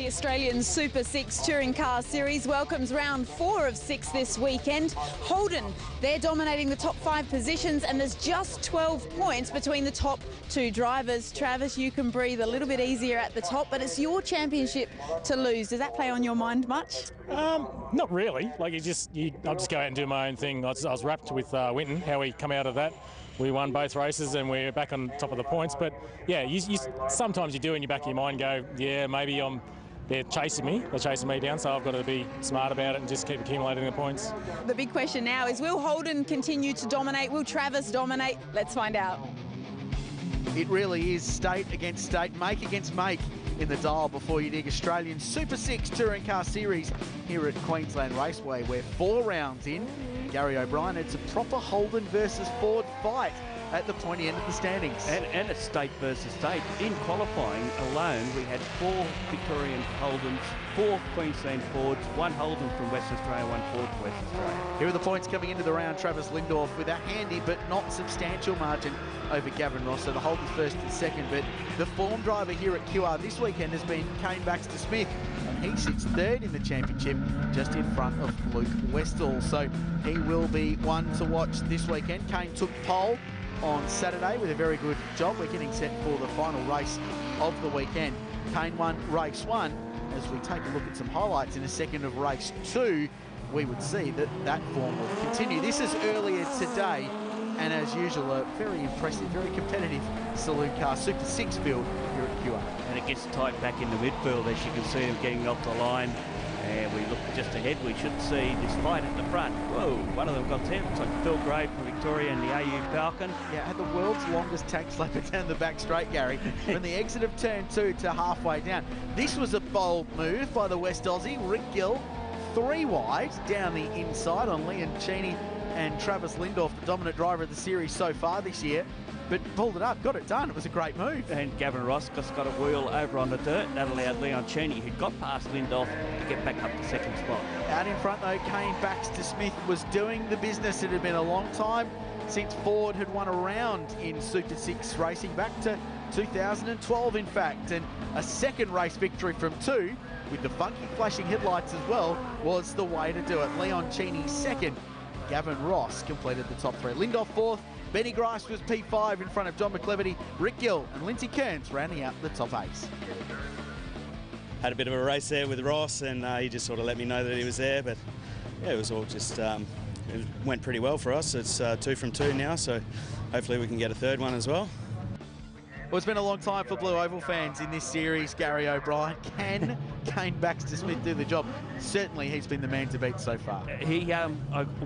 The Australian Super 6 Touring Car Series welcomes round 4 of 6 this weekend. Holden, they're dominating the top 5 positions, and there's just 12 points between the top 2 drivers. Travis, you can breathe a little bit easier at the top, but it's your championship to lose. Does that play on your mind much? Not really. Like, I'll just go out and do my own thing. I was wrapped with Winton, how we come out of that. We won both races and we're back on top of the points. But yeah, sometimes you do in your back of your mind go, yeah, maybe they're chasing me. They're chasing me down, so I've got to be smart about it and just keep accumulating the points. The big question now is, will Holden continue to dominate? Will Travis dominate? Let's find out. It really is state against state, make against make in the dial before you dig. Australian Super 6 Touring Car Series here at Queensland Raceway. We're 4 rounds in. Gary O'Brien, it's a proper Holden versus Ford fight at the pointy end of the standings. And a state versus state. In qualifying alone, we had 4 Victorian Holdens, 4 Queensland Fords, 1 Holden from Western Australia, 1 Ford from Western Australia. Here are the points coming into the round. Travis Lindorff with a handy but not substantial margin over Gavin Ross. So the Holdens first and second, but the form driver here at QR this weekend has been Baxter-Smith. He sits third in the championship, just in front of Luke Westall. So he will be one to watch this weekend. Kane took pole on Saturday with a very good job. We're getting set for the final race of the weekend. Kane won race 1. As we take a look at some highlights in a second of race 2, we would see that form will continue. This is earlier today, and as usual, a very impressive, very competitive saloon car Super 6 field here at QR. And it gets tight back in the midfield, as you can see them getting off the line. And we look just ahead, we should see this fight at the front. Whoa, one of them got 10. It's like Phil Gray from Victoria and the AU Falcon. Yeah, had the world's longest tank slapper down the back straight, Gary, from the exit of turn 2 to halfway down. This was a bold move by the West Aussie, Rick Gill, 3 wide down the inside on Leon Cheney and Travis Lindorff, the dominant driver of the series so far this year, but pulled it up, got it done. It was a great move. And Gavin Ross just got a wheel over on the dirt. That allowed Leon Cheney, who got past Lindorff, to get back up to second spot. Out in front, though, Kane Baxter-Smith was doing the business. It had been a long time since Ford had won a round in Super 6 racing, back to 2012, in fact. And a second race victory from 2, with the funky flashing headlights as well, was the way to do it. Leon Cheney second. Gavin Ross completed the top 3. Lindorff 4th. Benny Grice was P5 in front of John McCleverty. Rick Gill and Lindsay Kearns rounding out the top 8. Had a bit of a race there with Ross, and he just sort of let me know that he was there. But yeah, it was all just, it went pretty well for us. It's 2 from 2 now, so hopefully we can get a third one as well. Well, it's been a long time for Blue Oval fans in this series, Gary O'Brien. Can Kane Baxter-Smith do the job? Certainly he's been the man to beat so far. He, I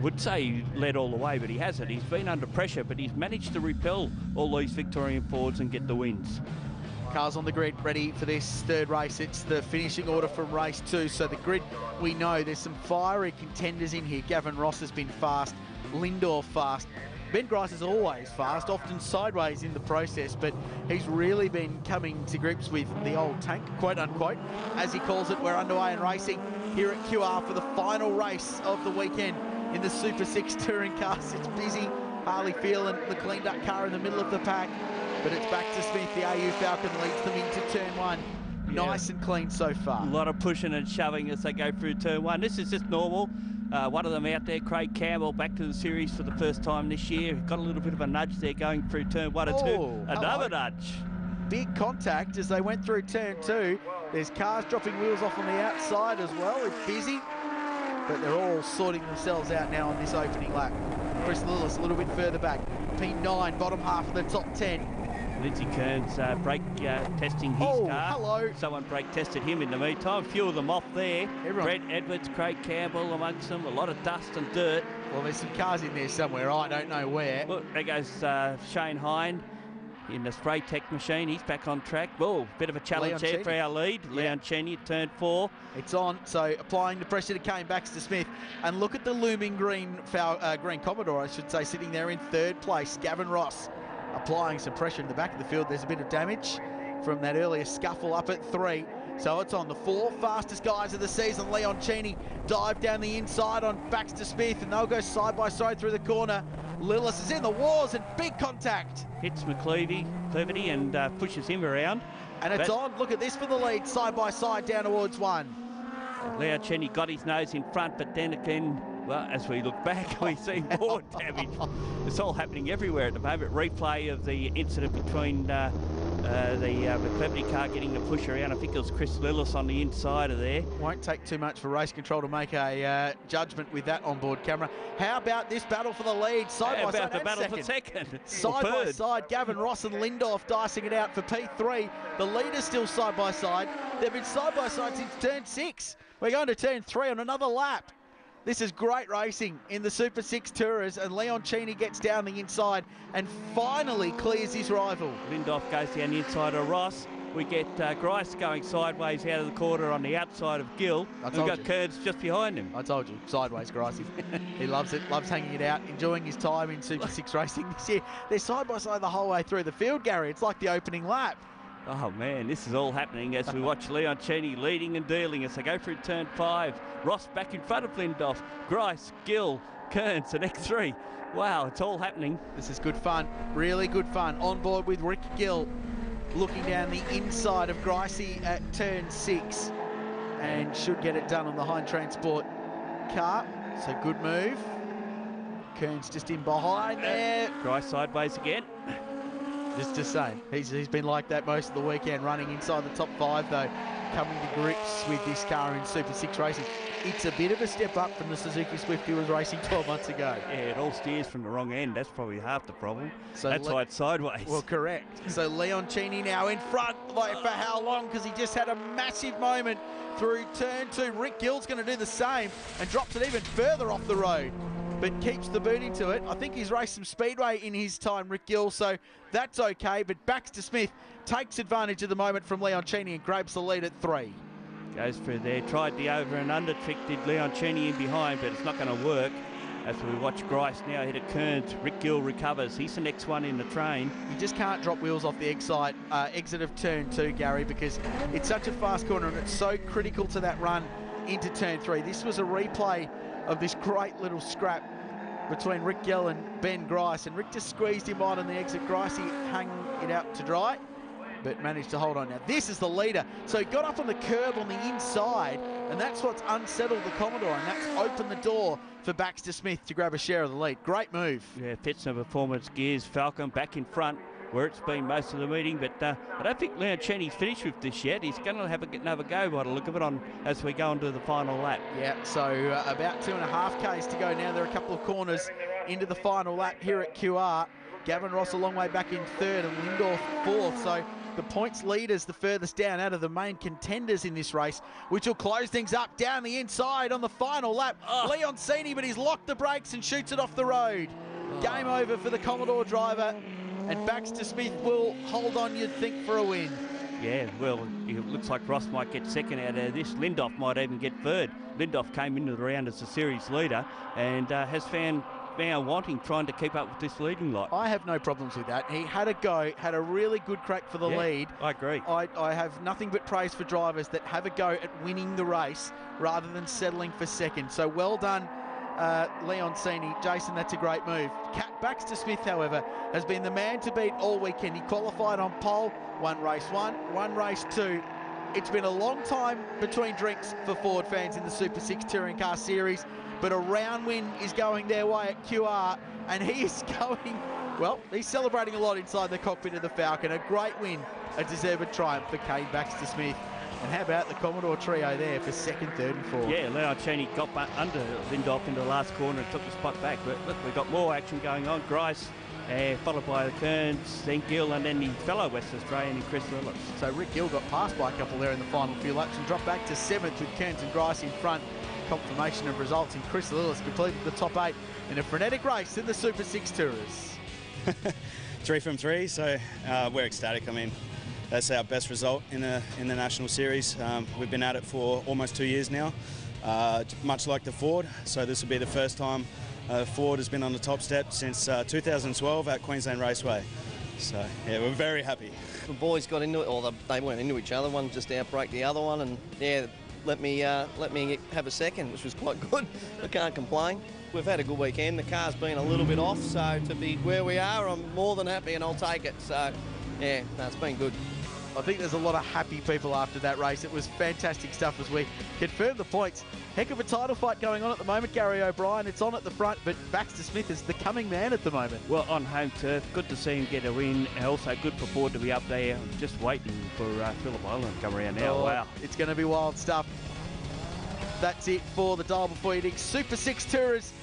would say he led all the way, but he hasn't. He's been under pressure, but he's managed to repel all these Victorian Fords and get the wins. Cars on the grid ready for this third race. It's the finishing order from race 2. So the grid, we know there's some fiery contenders in here. Gavin Ross has been fast, Lindorff fast. Ben Grice is always fast, often sideways in the process, but he's really been coming to grips with the old tank, quote unquote. As he calls it, we're underway and racing here at QR for the final race of the weekend in the Super 6 Touring Cars. It's busy. Harley Phelan, the cleaned up car in the middle of the pack, but it's Baxter-Smith. The AU Falcon leads them into turn 1. Nice and clean so far. A lot of pushing and shoving as they go through turn 1. This is just normal. One of them out there, Craig Campbell, back to the series for the first time this year. Got a little bit of a nudge there going through turn 1 and 2. Another nudge. Big contact as they went through turn 2. There's cars dropping wheels off on the outside as well. It's busy, but they're all sorting themselves out now on this opening lap. Chris Lillis a little bit further back. P9, bottom half of the top 10. Lindsay Kearns brake testing his car. Hello. Someone brake tested him in the meantime. A few of them off there. Brett Edwards, Craig Campbell amongst them. A lot of dust and dirt. Well, there's some cars in there somewhere. I don't know where. Look, there goes Shane Hind in the spray tech machine. He's back on track. Whoa, bit of a challenge there for our lead. Yeah. Leon Cheney at turn 4. It's on, so applying the pressure to Kane Baxter-Smith. And look at the looming green Commodore, I should say, sitting there in 3rd place. Gavin Ross applying some pressure in the back of the field. There's a bit of damage from that earlier scuffle up at 3. So it's on. The 4 fastest guys of the season. Leon Cheney dive down the inside on Baxter-Smith, and they'll go side by side through the corner. Lillis is in the wars and big contact. Hits McClevey and pushes him around. And it's on. Look at this for the lead, side by side down towards 1. Leon Cheney got his nose in front, but then again, well, as we look back, we see more damage. It's all happening everywhere at the moment. Replay of the incident between the McClevey car getting the push around. I think it was Chris Lillis on the inside of there. Won't take too much for race control to make a judgment with that onboard camera. How about this battle for the lead? Side by side, the battle for second. Side by side, Gavin Ross and Lindorf dicing it out for P3. The leader's still side by side. They've been side by side since turn 6. We're going to turn 3 on another lap. This is great racing in the Super 6 Tourers, and Leon Cheney gets down the inside and finally clears his rival. Lindorf goes down the inside of Ross. We get Grice going sideways out of the corner on the outside of Gill. We've got Kearns just behind him. I told you, sideways Grice. He loves it, loves hanging it out, enjoying his time in Super 6 racing this year. They're side by side the whole way through the field, Gary. It's like the opening lap. Oh man, this is all happening as we watch Leon Cheney leading and dealing as they go through turn 5. Ross back in front of Lindorf. Grice, Gill, Kearns, the next 3. Wow, it's all happening. This is good fun, really good fun. On board with Rick Gill, looking down the inside of Gricey at turn 6, and should get it done on the Hind Transport car. So good move. Kearns just in behind there. Grice sideways again. Just to say, he's been like that most of the weekend, running inside the top 5 though, coming to grips with this car in Super 6 racing. It's a bit of a step up from the Suzuki Swift he was racing 12 months ago. Yeah, it all steers from the wrong end. That's probably half the problem. So that's why it's sideways. Well, correct. So Leon Cheney now in front, like for how long? Because he just had a massive moment through turn 2. Rick Gill's going to do the same and drops it even further off the road, but keeps the boot into it. I think he's raced some speedway in his time, Rick Gill, so that's okay. But Baxter-Smith takes advantage of the moment from Leon Cheney and grabs the lead at 3. Goes through there, tried the over and under trick, did Leon Cheney in behind, but it's not going to work. As we watch Grice now hit at Kearns, Rick Gill recovers. He's the next one in the train. You just can't drop wheels off the exit of turn 2, Gary, because it's such a fast corner and it's so critical to that run into turn 3. This was a replay of this great little scrap between Rick Gill and Ben Grice, and Rick just squeezed him right on the exit. Grice hung it out to dry, but managed to hold on. Now this is the leader, so he got up on the curb on the inside, and that's what's unsettled the Commodore, and that's opened the door for Baxter-Smith to grab a share of the lead. Great move. Yeah, Fitzer Performance Gears, Falcon back in front where it's been most of the meeting, but I don't think Leon Cheney's finished with this yet. He's going to have another go by the look of it as we go into the final lap. Yeah, so about 2.5 Ks to go now. There are a couple of corners into the final lap here at QR. Gavin Ross a long way back in 3rd and Lindorf 4th, so the points leaders the furthest down out of the main contenders in this race, which will close things up down the inside on the final lap. Leon Cheney, but he's locked the brakes and shoots it off the road. Game over for the Commodore driver, and Baxter-Smith will hold on, you'd think, for a win. Yeah, well, it looks like Ross might get second out of this. Lindorf might even get 3rd. Lindorf came into the round as the series leader and has found wanting, trying to keep up with this leading lot. I have no problems with that. He had a go, had a really good crack for the lead. I agree. I have nothing but praise for drivers that have a go at winning the race rather than settling for second. So well done, Leon Cheney. Jason, that's a great move. Baxter-Smith, however, has been the man to beat all weekend. He qualified on pole, won race 1, won race 2. It's been a long time between drinks for Ford fans in the Super 6 Touring Car Series, but a round win is going their way at QR, and he is going, well, he's celebrating a lot inside the cockpit of the Falcon. A great win, a deserved triumph for Kane Baxter-Smith. And how about the Commodore trio there for 2nd, 3rd and 4th? Yeah, Leon Cheney got under Lindorf into the last corner and took the spot back. But look, we've got more action going on. Grice, followed by the Kearns, then Gill, and then the fellow West Australian, Chris Lillis. So Rick Gill got passed by a couple there in the final few laps and dropped back to 7th with Kearns and Grice in front. Confirmation of results, and Chris Lillis completed the top 8 in a frenetic race in the Super 6 Tourers. 3 from 3, so we're ecstatic. I mean, that's our best result in the National Series. We've been at it for almost 2 years now, much like the Ford. So this will be the first time Ford has been on the top step since 2012 at Queensland Raceway. So yeah, we're very happy. The boys got into it, or they weren't into each other. One just outbraked the other one, and yeah, let me have a second, which was quite good. I can't complain. We've had a good weekend. The car's been a little bit off, so to be where we are, I'm more than happy, and I'll take it. So yeah, no, it's been good. I think there's a lot of happy people after that race. It was fantastic stuff as we confirmed the points. Heck of a title fight going on at the moment, Gary O'Brien. It's on at the front, but Baxter-Smith is the coming man at the moment. Well, on home turf, good to see him get a win. And also good for Ford to be up there, just waiting for Phillip Island to come around now. Oh, wow. It's going to be wild stuff. That's it for the Dial Before You Dig Super 6 Tourers.